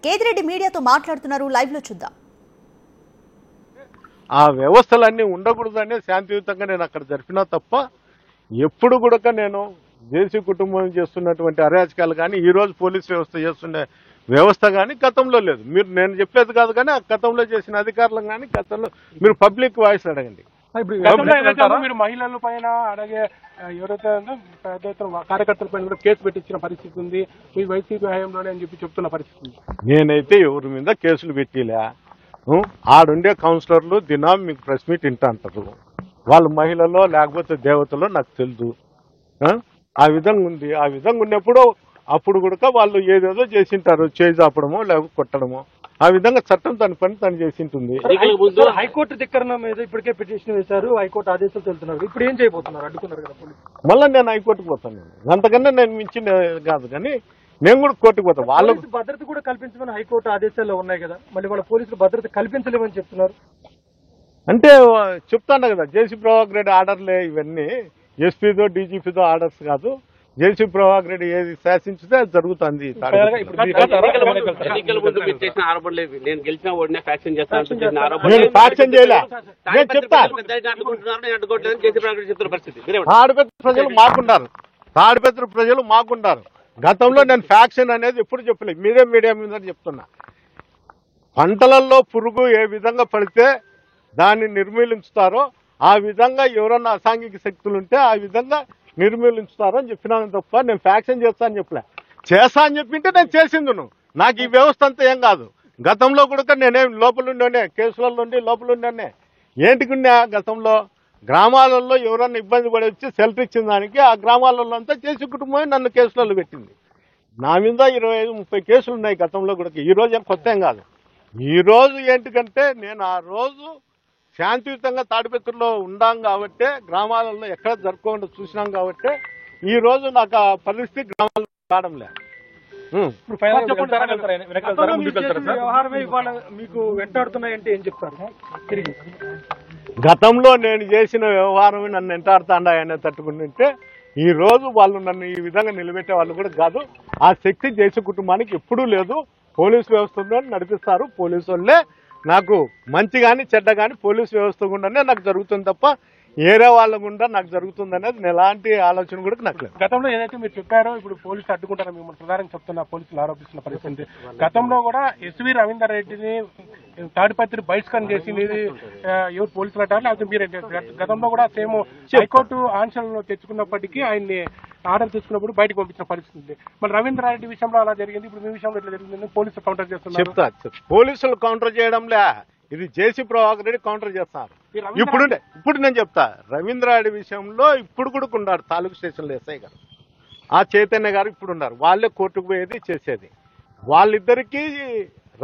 కేతిరెడ్డి మీడియాతో మాట్లాడుతున్నారు, లైవ్ లో చూద్దాం. ఆ వ్యవస్థలన్నీ ఉండకూడదనే శాంతియుతంగా నేను అక్కడ జరిపినా తప్ప ఎప్పుడు కూడా నేను దేశీ కుటుంబం చేస్తున్నటువంటి అరాచకాలు కానీ ఈ రోజు పోలీస్ వ్యవస్థ చేస్తున్న వ్యవస్థ కానీ గతంలో లేదు. మీరు నేను చెప్పేది కాదు కానీ ఆ గతంలో చేసిన అధికారులు కానీ గతంలో మీరు పబ్లిక్ వాయిస్ అడగండి. మీరు మహిళల పైన అలాగే ఎవరైతే పెద్ద ఎత్తున కార్యకర్తల పైన కూడా కేసు పెట్టించిన పరిస్థితి ఉంది, మీ వైసీపీ హయాంలోనే అని చెప్పి చెప్తున్న పరిస్థితి ఉంది. నేనైతే ఎవరి మీద కేసులు పెట్టిలే. ఆడుండే కౌన్సిలర్లు దినం మీకు ప్రెస్ మీట్ వింటా అంటారు. వాళ్ళు మహిళలో లేకపోతే దేవతలో నాకు తెలుసు. ఆ విధంగా ఉంది. ఆ విధంగా ఉన్నప్పుడు అప్పుడు కూడా వాళ్ళు ఏదేదో చేసింటారు, చేయి చాపడమో లేకపోతే కొట్టడమో. ఆ విధంగా చట్టం తన పని తను చేసింటుంది. హైకోర్టు ధిక్కరణ మీద ఇప్పటికే పిటిషన్ వేశారు, హైకోర్టు ఆదేశాలు తెలుతున్నారు. ఇప్పుడు ఏం చేయబోతున్నారు? అడ్డుకున్నారు కదా పోలీసు. మళ్ళీ నేను హైకోర్టుకు పోతాను. అంతకన్నా నేను మించిన కాదు కానీ నేను కూడా కోర్టుకు పోతాను. వాళ్ళ భద్రత కూడా కల్పించమని హైకోర్టు ఆదేశాల్లో ఉన్నాయి కదా, మళ్ళీ వాళ్ళ పోలీసులు భద్రత కల్పించలేమని చెప్తున్నారు. అంటే చెప్తాను కదా, జేసీ ప్రభాకర్ రెడ్డి ఆర్డర్లే ఇవన్నీ. ఎస్పీదో డీజీపీదో ఆర్డర్స్ కాదు. జేసీ ప్రభాకర్ రెడ్డి ఏది శాసించితే అది జరుగుతుంది. నేను ఫ్యాక్షన్ చేయలే. నేను చెప్తా, తాడిపత్రి ప్రజలు మాకుండారు. తాడిపత్రి ప్రజలు మాకుండారు. గతంలో నేను ఫ్యాక్షన్ అనేది ఎప్పుడు చెప్పలేదు. మీడియా మీద చెప్తున్నా. పంటలలో పురుగు ఏ విధంగా పడితే దాన్ని నిర్మూలించుతారో ఆ విధంగా ఎవరన్నా అసాంఘిక శక్తులు ఉంటే ఆ విధంగా నిర్మూలించుతారో అని చెప్పినాను తప్ప నేను ఫ్యాక్షన్ చేస్తా అని చెప్పలే. చేస్తా అని చెప్పింటే నేను చేసిందును. నాకు ఈ వ్యవస్థ అంతా ఏం కాదు. గతంలో కూడా నేనేం లోపలుండే కేసులలో ఉండి లోపలుండే ఏంటికున్నా గతంలో గ్రామాలలో ఎవరన్నా ఇబ్బంది పడి వచ్చి సెల్ఫ్ ఇచ్చిన దానికి ఆ గ్రామాలలో అంతా చేసి కుటుంబమే నన్ను కేసులలో పెట్టింది. నా మీద 25-30 కేసులు ఉన్నాయి గతంలో కూడా. ఈ రోజు ఏం కొత్త ఏం కాదు. ఈ రోజు ఏంటికంటే నేను ఆ రోజు శాంతియుతంగా తాడిపత్రిలో ఉండాం కాబట్టి, గ్రామాలలో ఎక్కడ జరుపుకోకుండా చూసినాం కాబట్టి ఈ రోజు నాకు ఆ పరిస్థితి గ్రామాల్లో రావడం లేదు. మీకు వెంటాడుతున్నాయంటే ఏం చెప్తారు? తిరిగి గతంలో నేను చేసిన వ్యవహారం నన్ను వెంటాడుతాండాయనే తట్టుకుంటుంటే ఈ రోజు వాళ్ళు నన్ను ఈ విధంగా నిలబెట్టే వాళ్ళు కూడా కాదు. ఆ శక్తి దేశ కుటుంబానికి ఎప్పుడూ లేదు. పోలీసు వ్యవస్థ నడిపిస్తారు. పోలీసు వాళ్ళే నాకు మంచి కానీ చెడ్డ కానీ పోలీసు వ్యవస్థ గుండానే నాకు జరుగుతుంది తప్ప ఏరే వాళ్ళ గుండా నాకు జరుగుతుంది అనేది ఎలాంటి ఆలోచన కూడా నాకు లేదు. గతంలో ఏదైతే మీరు చెప్పారో ఇప్పుడు పోలీసులు అడ్డుకుంటారో మిమ్మల్ని ప్రధానంగా చెప్తున్న పోలీసులు ఆరోపిస్తున్న పరిస్థితి. గతంలో కూడా ఎస్వి రవీందర్ రెడ్డిని తాడిపత్రి బహిష్కరణ చేసింది ఎవరు పోలీసులు అంటారు, లేకపోతే మీరే? గతంలో కూడా సేమ్ హైకోర్టు ఆంక్షలను తెచ్చుకున్నప్పటికీ ఆయన్ని ఆర్డర్ తీసుకున్నప్పుడు బయటకు పంపించిన పరిస్థితి. మరి రవీంద్ర రెడ్డి విషయంలో అలా జరిగింది, ఇప్పుడు మీ విషయంలో ఎట్లా జరిగింది? పోలీసులు కౌంటర్ చేస్తున్నారు. చెప్తా, పోలీసులు కౌంటర్ చేయడంలే, ఇది జేసీ ప్రభాకర్ రెడ్డి కౌంటర్ చేస్తారు. ఇప్పుడు నేను చెప్తా, రవీంద్రారెడ్డి విషయంలో ఇప్పుడు కూడా ఉన్నాడు తాలూకు స్టేషన్లో ఎస్ఐ గారు, ఆ చైతన్య గారు ఇప్పుడు ఉన్నారు. వాళ్ళే కోర్టుకు పోయేది చేసేది. వాళ్ళిద్దరికీ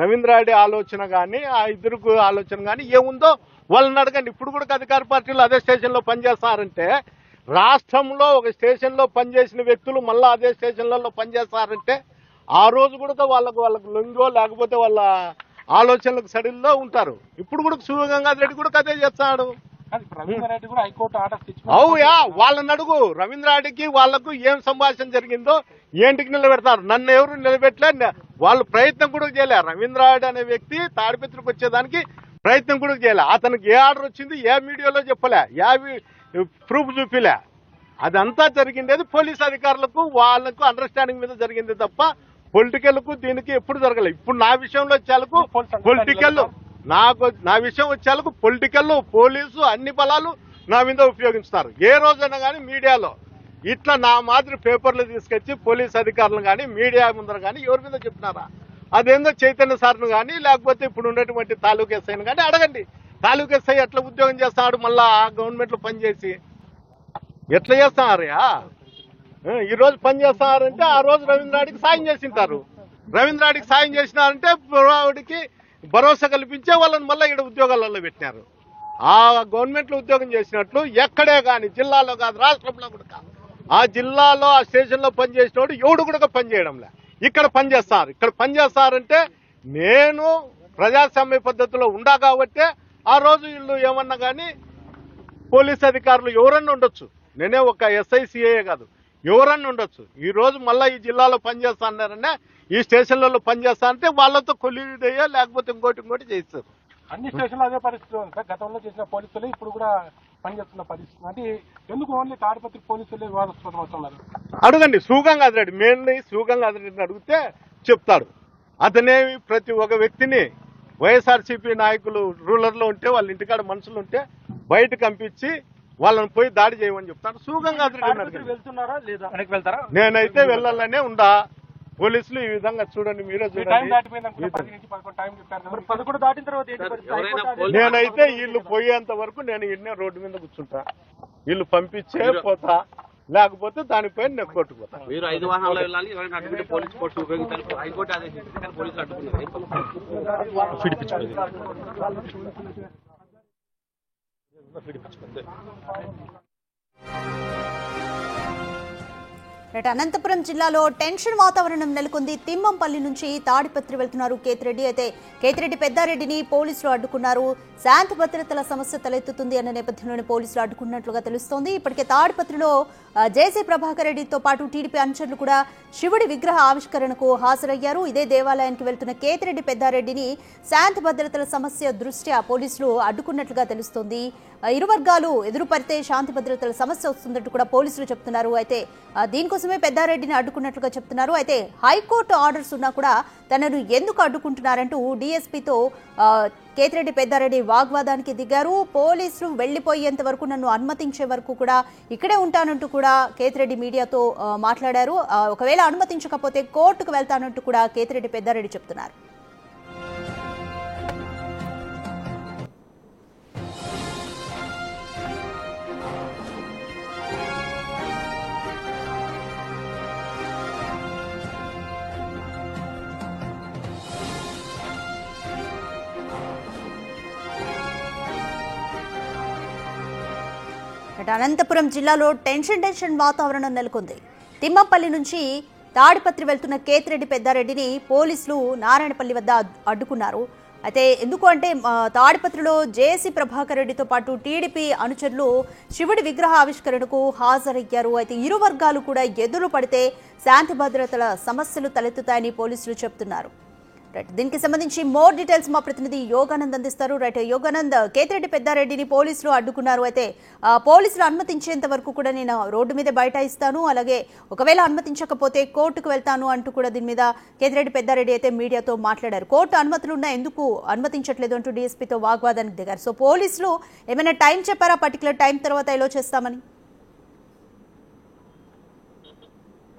రవీంద్రారెడ్డి ఆలోచన కానీ ఆ ఇద్దరికి ఆలోచన కానీ ఏముందో వాళ్ళని అడగండి. ఇప్పుడు కూడా అధికార పార్టీలు అదే స్టేషన్లో పనిచేస్తారంటే, రాష్ట్రంలో ఒక స్టేషన్లో పనిచేసిన వ్యక్తులు మళ్ళీ అదే స్టేషన్లలో పనిచేస్తారంటే ఆ రోజు కూడా వాళ్ళకు లొంగో లేకపోతే వాళ్ళ ఆలోచనలకు సడిల్లో ఉంటారు. ఇప్పుడు కూడా శివగంగాధర్ రెడ్డి కూడా అదే చేస్తాడు. అవుయా, వాళ్ళని అడుగు. రవీంద్రారెడ్డికి వాళ్లకు ఏం సంభాషణ జరిగిందో ఏంటికి నిలబెడతారు? నన్ను ఎవరు నిలబెట్టలే. వాళ్ళు ప్రయత్నం కూడా చేయలే. రవీంద్రారెడ్డి అనే వ్యక్తి తాడిపత్రికి వచ్చేదానికి ప్రయత్నం కూడా చేయలే. అతనికి ఏ ఆర్డర్ వచ్చింది ఏ మీడియాలో చెప్పలే, ఏ ప్రూఫ్ చూపిలే. అదంతా జరిగిండేది పోలీస్ అధికారులకు వాళ్ళకు అండర్స్టాండింగ్ మీద జరిగింది తప్ప పొలిటికల్ కు దీనికి ఎప్పుడు జరగలేదు. ఇప్పుడు నా విషయంలో వచ్చేందుకు పొలిటికల్, నా విషయం వచ్చేందుకు పొలిటికల్ పోలీసు అన్ని బలాలు నా మీద ఉపయోగిస్తున్నారు. ఏ రోజైనా కానీ మీడియాలో ఇట్లా నా మాదిరి పేపర్లు తీసుకొచ్చి పోలీస్ అధికారులు కానీ మీడియా ముందర కానీ ఎవరి మీద చెప్తున్నారా? అదేందో చైతన్య సార్ను కానీ లేకపోతే ఇప్పుడు ఉండేటువంటి తాలూకు ఎస్ఐని కానీ అడగండి. తాలూకు ఎస్ఐ ఎట్లా ఉద్యోగం చేస్తున్నాడు, మళ్ళా గవర్నమెంట్ లో పనిచేసి ఎట్లా చేస్తున్నారయ్యా? ఈ రోజు పని చేస్తున్నారంటే ఆ రోజు రవీంద్రారెడ్డికి సాయం చేసింటారు. రవీంద్రారెడ్డికి సాయం చేసినారంటే వాడికి భరోసా కల్పించే వాళ్ళని మళ్ళీ ఇక్కడ ఉద్యోగాలలో పెట్టినారు. ఆ గవర్నమెంట్ లో ఉద్యోగం చేసినట్లు ఎక్కడే కానీ జిల్లాలో కాదు రాష్ట్రంలో కూడా కాదు, ఆ జిల్లాలో ఆ స్టేషన్ లో పనిచేసినోడు ఎవడు కూడా పనిచేయడంలే. ఇక్కడ పనిచేస్తారు. ఇక్కడ పనిచేస్తారంటే నేను ప్రజాస్వామ్య పద్ధతిలో ఉండా కాబట్టి ఆ రోజు వీళ్ళు ఏమన్నా కానీ పోలీస్ అధికారులు ఎవరన్నా ఉండొచ్చు. నేనే ఒక ఎస్ఐ సిఐ కాదు, ఎవరన్నా ఉండొచ్చు. ఈ రోజు మళ్ళీ ఈ జిల్లాలో పనిచేస్తా అన్నారన్నా, ఈ స్టేషన్లలో పనిచేస్తా అంటే వాళ్ళతో కొలిదయ్యా లేకపోతే ఇంకోటి చేస్తారు. అన్ని స్టేషన్లో అదే పరిస్థితి ఉంది సార్. గతంలో చేసిన పోలీసులు ఇప్పుడు కూడా పనిచేస్తున్న పరిస్థితి. అంటే ఎందుకు ఓన్లీ తాడిపత్రి పోలీసులే వివాదాస్పదం అవుతున్నారు? అడగండి సూగంగాదిరెడ్డి, మెయిన్లీ సూగంగాదిరెడ్డిని అడిగితే చెప్తాడు. అతనేమి ప్రతి ఒక్క వ్యక్తిని వైఎస్ఆర్సీపీ నాయకులు రూలర్లో ఉంటే వాళ్ళ ఇంటికాడ మనుషులు ఉంటే బయటకు పంపించి వాళ్ళని పోయి దాడి చేయమని చెప్తాడు. సూగంగాదిరెడ్డి వెళ్తున్నారా లేదా? వెళ్తారా? నేనైతే వెళ్ళాలనే ఉండా. పోలీసులు ఈ విధంగా చూడండి, మీరే చూడండి. నేనైతే వీళ్ళు పోయేంత వరకు నేను ఇన్నే రోడ్డు మీద కూర్చుంటా. వీళ్ళు పంపించే పోతా, లేకపోతే దానిపైన నేను కొట్టుకుపోతా. మీరు 5 వాహనాల్లో వెళ్ళాలి, ఎవరైనా అడ్డుకుంటే పోలీస్ ఫోర్స్ ఉపయోగించాలి. హైకోర్టు ఆదేశించింది కానీ పోలీసులు అడ్డుకున్నారు. అనంతపురం జిల్లాలో టెన్షన్ వాతావరణం నెలకొంది. తిమ్మంపల్లి నుంచి తాడిపత్రి వెళ్తున్నారు కేతిరెడ్డి. అయితే కేతిరెడ్డి పెద్దారెడ్డిని పోలీసులు అడ్డుకున్నారు. శాంతి భద్రతల సమస్య తలెత్తుతుంది అన్న నేపథ్యంలోనే పోలీసులు అడ్డుకున్నట్లుగా తెలుస్తోంది. ఇప్పటికే తాడిపత్రిలో జేసీ ప్రభాకర్ రెడ్డితో పాటు టీడీపీ అనుచరులు కూడా శివుడి విగ్రహ ఆవిష్కరణకు హాజరయ్యారు. ఇదే దేవాలయానికి వెళ్తున్న కేతిరెడ్డి పెద్దారెడ్డిని శాంతి భద్రతల సమస్య దృష్ట్యా పోలీసులు అడ్డుకున్నట్లుగా తెలుస్తోంది. ఇరు వర్గాలు ఎదురుపడితే శాంతి భద్రతల సమస్య వస్తుందంటూ కూడా పోలీసులు చెప్తున్నారు. అయితే దీనికోసమే పెద్దారెడ్డిని అడ్డుకున్నట్లుగా చెప్తున్నారు. అయితే హైకోర్టు ఆర్డర్స్ ఉన్నా కూడా తనను ఎందుకు అడ్డుకుంటున్నారంటూ డీఎస్పీతో కేతిరెడ్డి పెద్దారెడ్డి వాగ్వాదానికి దిగారు. పోలీసులు వెళ్లిపోయేంత వరకు నన్ను అనుమతించే వరకు కూడా ఇక్కడే ఉంటానంటూ కూడా కేతిరెడ్డి మీడియాతో మాట్లాడారు. ఒకవేళ అనుమతించకపోతే కోర్టుకు వెళ్తానంటూ కూడా కేతిరెడ్డి పెద్దారెడ్డి చెప్తున్నారు. అనంతపురం జిల్లాలో టెన్షన్ వాతావరణం నెలకొంది. తిమ్మంపల్లి నుంచి తాడిపత్రి వెళ్తున్న కేతిరెడ్డి పెద్దారెడ్డిని పోలీసులు నారాయణపల్లి వద్ద అడ్డుకున్నారు. అయితే ఎందుకు అంటే తాడిపత్రిలో జేసీ ప్రభాకర్ రెడ్డితో పాటు టీడీపీ అనుచరులు శివుడి విగ్రహ ఆవిష్కరణకు హాజరయ్యారు. అయితే ఇరు వర్గాలు కూడా ఎదురు పడితే శాంతి భద్రతల సమస్యలు తలెత్తుతాయని పోలీసులు చెప్తున్నారు. దీనికి సంబంధించి మోర్ డీటెయిల్స్ మా ప్రతినిధి యోగానంద్ అందిస్తారు. రైట్ యోగానంద్, కేతిరెడ్డి పెద్దారెడ్డిని పోలీసులు అడ్డుకున్నారు. అయితే పోలీసులు అనుమతించేంత వరకు కూడా నేను రోడ్డు మీద బైఠాయిస్తాను, అలాగే ఒకవేళ అనుమతించకపోతే కోర్టుకు వెళ్తాను అంటూ కూడా దీని మీద కేతిరెడ్డి పెద్దారెడ్డి అయితే మీడియాతో మాట్లాడారు. కోర్టు అనుమతులున్నా ఎందుకు అనుమతించట్లేదు అంటూ డీఎస్పీతో వాగ్వాదానికి దిగారు. సో పోలీసులు ఏమైనా టైం చెప్పారా, పర్టికులర్ టైం తర్వాత ఎలా చేస్తామని?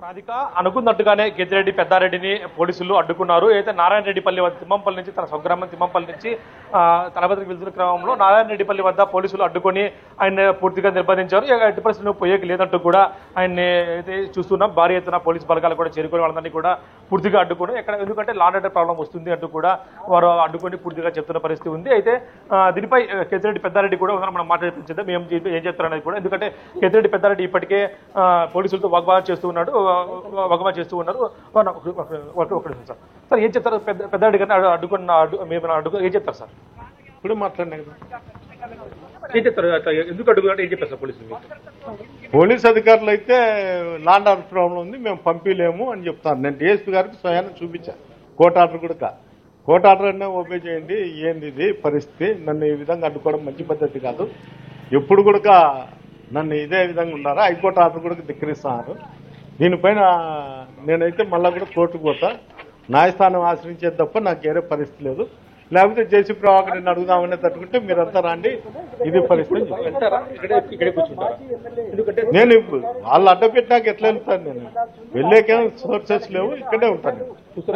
రాధిక అనుకున్నట్టుగానే కేతిరెడ్డి పెద్దారెడ్డిని పోలీసులు అడ్డుకున్నారు. అయితే నారాయణరెడ్డిపల్లి వద్ద తిమ్మంపల్లి నుంచి తన స్వగ్రామం తిమ్మంపల్లి నుంచి తాడిపత్రికి వెళ్తున్న క్రమంలో నారాయణరెడ్డిపల్లి వద్ద పోలీసులు అడ్డుకొని ఆయన పూర్తిగా నిర్బంధించారు. ఎట్టి పరిస్థితుల్లో పోయేకి లేదంటూ కూడా ఆయన్ని అయితే చూస్తున్నాం. భారీ ఎత్తున పోలీసు బలగాలు కూడా చేరుకొని వాళ్ళందరినీ కూడా పూర్తిగా అడ్డుకొని ఎందుకంటే లా అండ్ ఆర్డర్ ప్రాబ్లం వస్తుంది అంటూ కూడా వారు అడ్డుకొని పూర్తిగా చెప్తున్న పరిస్థితి ఉంది. అయితే దీనిపై కేతిరెడ్డి పెద్దారెడ్డి కూడా మనం మాట్లాడిపించేద్దాం ఏం చెప్తారనేది కూడా. ఎందుకంటే కేతిరెడ్డి పెద్దారెడ్డి ఇప్పటికే పోలీసులతో వాగ్వాదం చేస్తూ ఉన్నారు. సార్ ఏం చెప్తారు? పెద్దారెడ్డి గారిని అడ్డుకున్న ఏం చెప్తారు సార్? ఇప్పుడు మాట్లాడినా కదా, ఏం చెప్తారు? ఎందుకు అడ్డుకున్నట్టు ఏం చెప్పారు సార్ పోలీసులు? పోలీస్ అధికారులు అయితే లాండ్ ఆర్డర్ ప్రాబ్లం ఉంది, మేము పంపించలేము అని చెప్తాను. నేను డిఎస్పీ గారికి స్వయాన్ని చూపించాను. కోర్టు ఆర్డర్ కూడా కోర్టు ఆర్డర్ అనే ఓపెన్ చేయండి, ఏంది ఇది పరిస్థితి, నన్ను ఈ విధంగా అడ్డుకోవడం మంచి పద్ధతి కాదు, ఎప్పుడు కూడా నన్ను ఇదే విధంగా ఉన్నారా, హైకోర్టు ఆర్డర్ కూడా ధిక్కరిస్తున్నారు. దీనిపైన నేనైతే మళ్ళా కూడా కోర్టుకు పోతా, న్యాయస్థానం ఆశ్రయించేది తప్ప నాకు వేరే పరిస్థితి లేదు. లేకపోతే జేసీ ప్రభాకర్ రెడ్డిని అడుగుదామనే తట్టుకుంటే మీరంతా రండి, ఇది పరిస్థితి. నేను వాళ్ళు అడ్డపెట్టినాక ఎట్లా వెళ్తాను? నేను వెళ్ళేకేం సోర్సెస్ లేవు, ఇక్కడే ఉంటాను.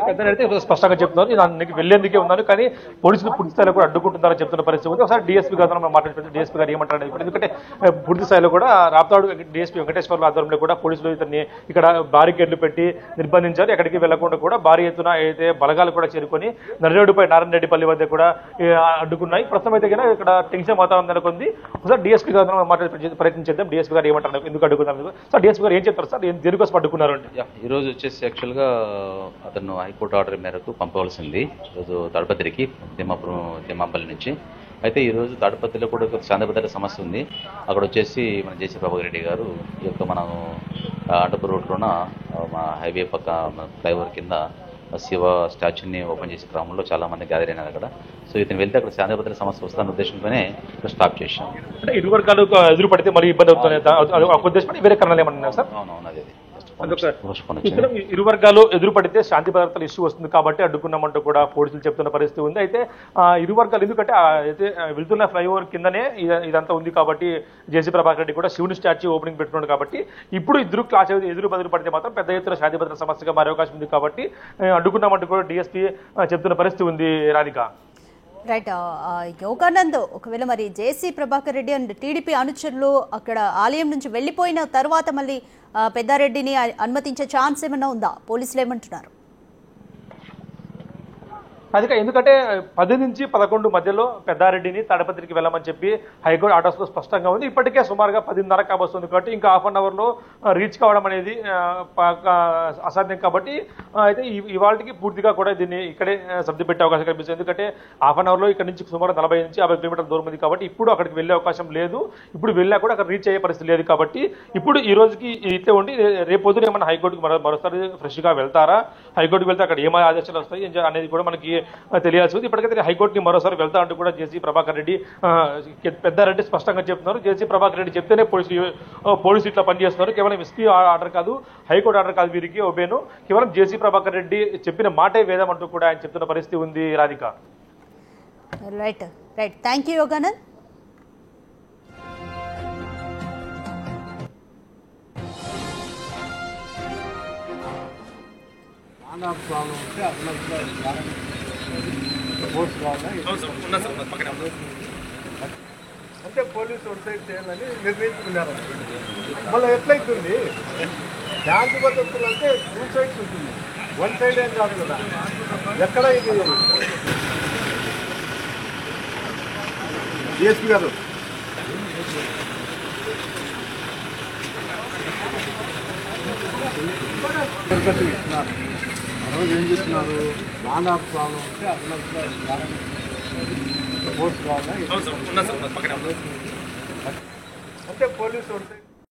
పెద్దనైతే స్పష్టంగా చెప్తున్నారు నాకు వెళ్లేందుకే ఉన్నాను, కానీ పోలీసులు పూర్తి స్థాయిలో కూడా అడ్డుకుంటున్నారని చెప్తున్న పరిస్థితి ఉంది. ఒకసారి డీఎస్పీ గారు మనం మాట్లాడుకుంటే డీఎస్పీ గారు ఏమంటారు? ఎందుకంటే పూర్తి స్థాయిలో కూడా రాప్తాడు డీఎస్పీ వెంకటేశ్వర్ల ఆధ్వర్యంలో కూడా పోలీసులు ఇతన్ని ఇక్కడ బారికేడ్లు పెట్టి నిర్బంధించారు. ఎక్కడికి వెళ్లకుండా కూడా భారీ ఎత్తున అయితే బలగాలు కూడా చేరుకొని నర్రేడుపై నారాయణరెడ్డిపల్లి వద్ద కూడా అడ్డుకున్నాయి. ప్రస్తుతం అయితే ఇక్కడ టెన్షన్ వాతావరణం నెలకొంది. ఒకసారి డీఎస్పీ గారు మనం మాట్లాడే ప్రయత్నించేద్దాం. డీఎస్పీ గారు ఏమంటారు? ఎందుకు అడ్డుకున్నారు సార్? డీఎస్పీ గారు ఏం చెప్తారు సార్? దేనికోసం అడ్డుకున్నారు అంటే? ఈ రోజు వచ్చేసి యాక్చువల్గా అతను హైకోర్టు ఆర్డర్ మేరకు పంపవలసింది ఈరోజు తాడిపత్రికి తిమ్మంపల్లి నుంచి. అయితే ఈరోజు తాడిపత్రిలో కూడా ఒక శాంతి భద్రత సమస్య ఉంది. అక్కడ వచ్చేసి మన జేసీ ప్రభాకర్ రెడ్డి గారు ఈ యొక్క మనం అటపు రోడ్లోన మా హైవే పక్క ఫ్లైఓవర్ కింద శివ స్టాచ్యూని ఓపెన్ చేసే క్రమంలో చాలా మంది గ్యాదర్ అయినారు అక్కడ. సో ఇతను వెళ్తే అక్కడ శాంతి భద్రత సమస్య వస్తున్న ఉద్దేశంతోనే ఇక్కడ స్టాప్ చేశాం. అంటే ఇరు వర్గాలు ఎదురు పడితే మరి ఇబ్బంది అవుతుంది ఉద్దేశం వేరే కారణాలు ఏమన్నా సార్? అవునవును, అదే ఇక్కడ ఇరు వర్గాలు ఎదురు పడితే శాంతి భద్రతల ఇష్యూ వస్తుంది కాబట్టి అడ్డుకున్నామంటూ కూడా పోలీసులు చెప్తున్న పరిస్థితి ఉంది. అయితే ఇరు వర్గాలు ఎందుకంటే అయితే వెళ్తున్న ఫ్లైఓవర్ కిందనే ఇదంతా ఉంది కాబట్టి జేసీ ప్రభాకర్ రెడ్డి కూడా శివుని స్టాచ్యూ ఓపెనింగ్ పెట్టుకున్నాడు కాబట్టి ఇప్పుడు ఇద్దరు క్లాస్ ఎదురు బదులు పడితే మాత్రం పెద్ద ఎత్తున శాంతి భద్రత సమస్యగా మారే అవకాశం ఉంది కాబట్టి అడ్డుకున్నామంటూ కూడా డిఎస్పీ చెప్తున్న పరిస్థితి ఉంది. రాధిక రైట్, యోగానంద్, ఒకవేళ మరి జేసీ ప్రభాకర్ రెడ్డి అండ్ టీడీపీ అనుచరులు అక్కడ ఆలయం నుంచి వెళ్ళిపోయిన తర్వాత మళ్ళీ పెద్దారెడ్డిని అనుమతించే ఛాన్స్ ఏమన్నా ఉందా? పోలీసులు ఏమంటున్నారు? అది ఎందుకంటే 10 నుంచి 11 మధ్యలో పెద్దారెడ్డిని తాడిపత్రికి వెళ్ళమని చెప్పి హైకోర్టు ఆర్డర్స్లో స్పష్టంగా ఉంది. ఇప్పటికే సుమారుగా 10:30 కాబోస్తుంది కాబట్టి ఇంకా హాఫ్ అన్ అవర్లో రీచ్ కావడం అనేది అసాధ్యం కాబట్టి అయితే ఇవాళకి పూర్తిగా కూడా దీన్ని ఇక్కడే సర్ది పెట్టే అవకాశం కనిపిస్తుంది. ఎందుకంటే హాఫ్ అన్ అవర్లో ఇక్కడ నుంచి సుమారు 40 నుంచి 50 కిలోమీటర్ల దూరం ఉంది కాబట్టి ఇప్పుడు అక్కడికి వెళ్ళే అవకాశం లేదు. ఇప్పుడు వెళ్ళా కూడా అక్కడ రీచ్ అయ్యే పరిస్థితి లేదు కాబట్టి ఇప్పుడు ఈ రోజుకి ఇట్లే ఉండి రేపు పొద్దున ఏమన్నా హైకోర్టుకి మరోసారి ఫ్రెష్గా వెళ్తారా, హైకోర్టుకి వెళ్తే అక్కడ ఏమైనా ఆదేశాలు వస్తాయి అనేది కూడా మనకి తెలియాల్సి ఉంది. ఇప్పటికైతే హైకోర్టుకి మరోసారి వెళ్తా అంటూ కూడా జేసీ ప్రభాకర్ రెడ్డి పెద్దారెడ్డి స్పష్టంగా చెప్తున్నారు. జేసీ ప్రభాకర్ రెడ్డి చెప్తేనే పోలీసు ఇట్లా పనిచేస్తున్నారు. కేవలం ఎస్పీ ఆర్డర్ కాదు, హైకోర్టు ఆర్డర్ కాదు వీరికి ఒబేను, కేవలం జేసీ ప్రభాకర్ రెడ్డి చెప్పిన మాటే వేదం అంటూ కూడా ఆయన చెప్తున్న పరిస్థితి ఉంది. Radhika right right thank you Yoganand. అంటే పోలీసు వన్ సైడ్ చేయాలని నిర్ణయించుకున్నారు. మళ్ళీ ఎట్లయితుంది? శాంతి భద్రతలు అంటే 2 సైడ్స్ ఉంటుంది, 1 సైడ్ ఏం కాదు కదా. ఎక్కడ ఇది డిఎస్పీ గారు రోజు ఏం చేస్తున్నారు? ల్యాండ్ ఆఫ్ ప్రాబ్లం ఉంటే అంటే పోలీసు